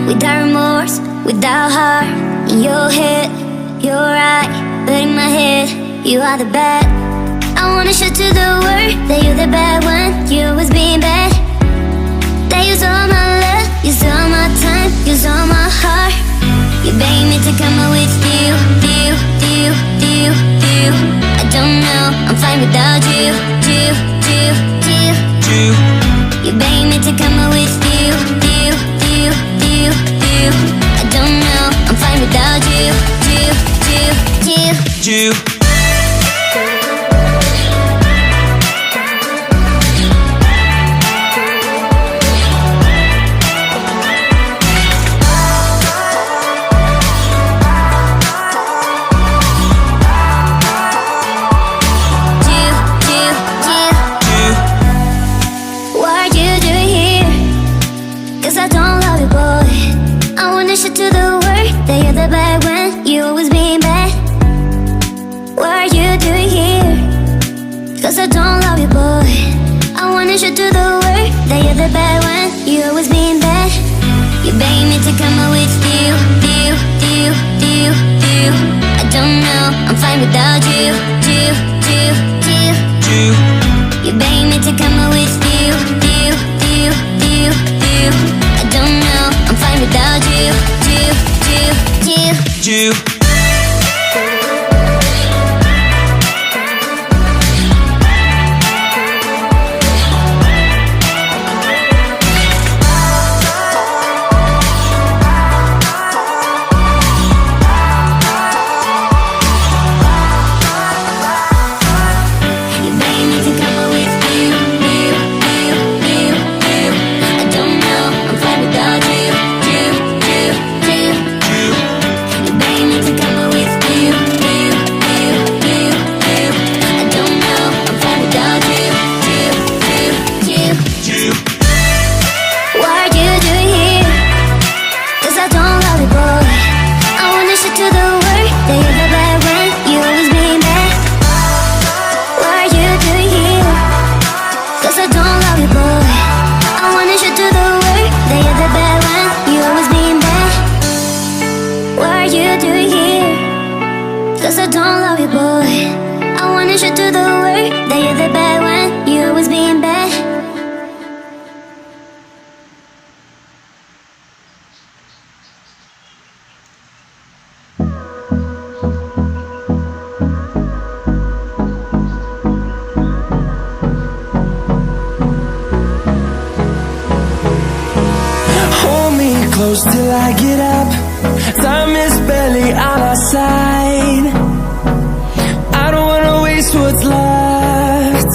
without remorse, without heart. In your head, you're right, but in my head, you are the bad. I wanna show to the world that you're the bad one. You was being bad. That use all my love, use all my time, use all my heart. You beg me to come out with you. I don't know, I'm fine without you. You beg me to come out with you. I don't know, I'm fine without you. To the world that you're the bad one. You always being bad. What are you doing here? Cause I don't love you, boy. I wanna show to the world that you're the bad one. You always being bad. You beg me to come out with you. I don't know, I'm fine without you. You beg me to come out with you. I don't know, I'm fine without you. Cause I don't love you, boy. I wanna show to the world that you're the bad one. You always being bad. Hold me close till I get up. Time is barely on our side. I don't wanna waste what's left.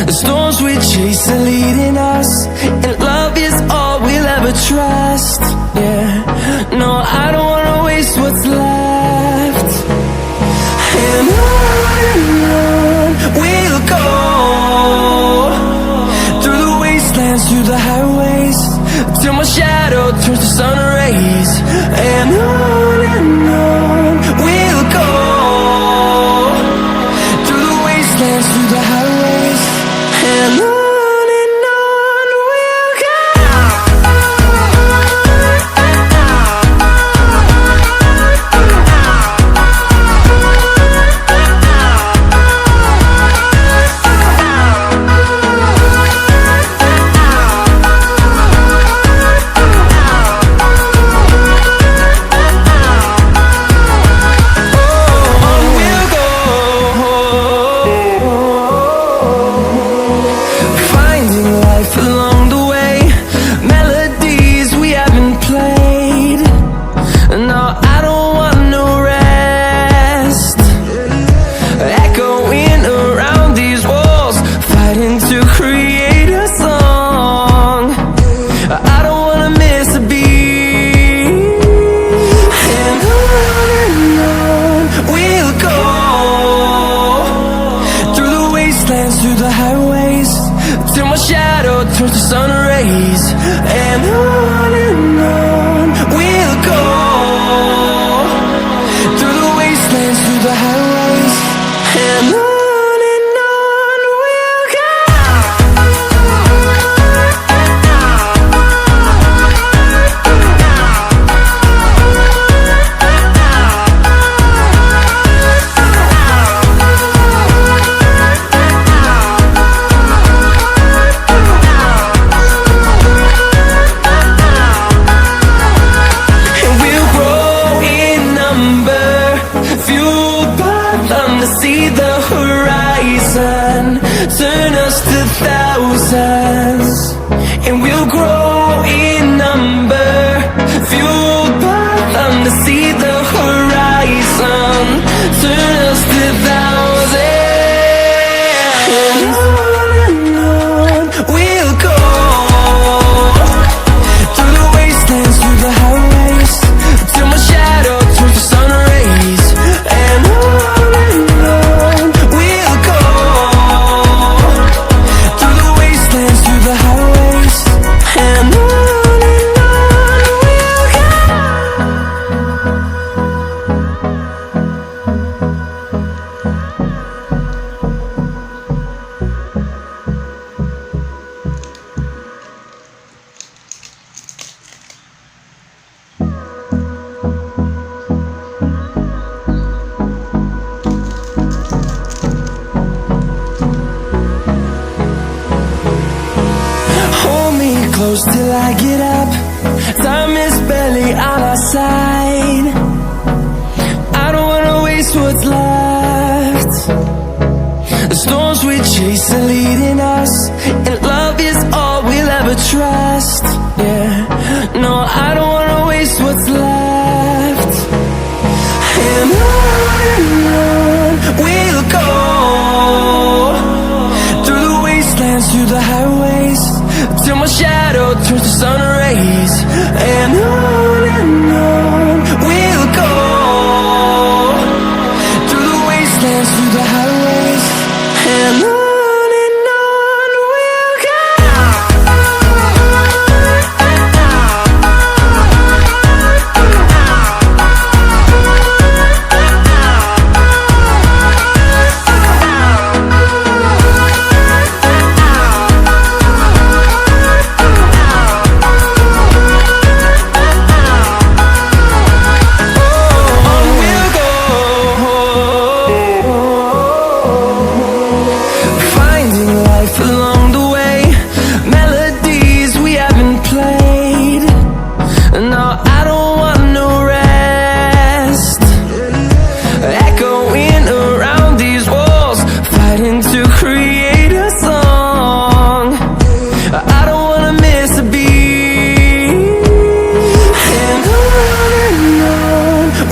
The storms we chase are leading us, and love is all we'll ever trust. Yeah, no, I don't wanna waste what's left. And on we'll go, through the wastelands, through the highways, till my shadow turns to sun rays. And on we'll go, through the wastelands, through the highways. And on we'll go. Through the highways, till my shadow turns to sun rays. And on we'll go, through the wastelands, through the highways. And on we'll go. close till I get up. Time is barely on our side. I don't wanna waste what's left. The storms we chase are leading us, and love is all we'll ever trust. Yeah, no, I don't wanna waste what's left. And on we'll go, through the wastelands, through the highways, till my shadow turns to sun rays. And on we'll go, through the wastelands, through the highways, and on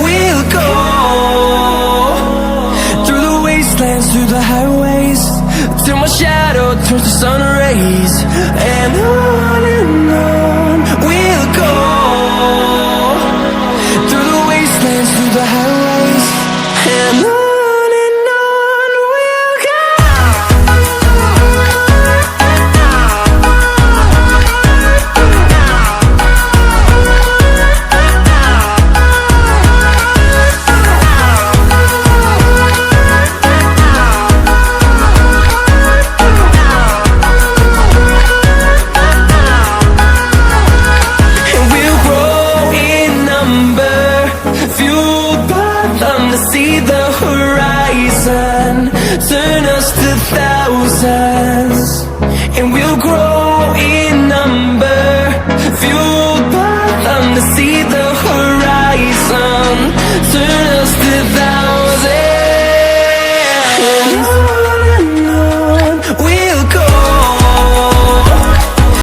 we'll go. Through the highways, till my shadow turns to sun rays. And on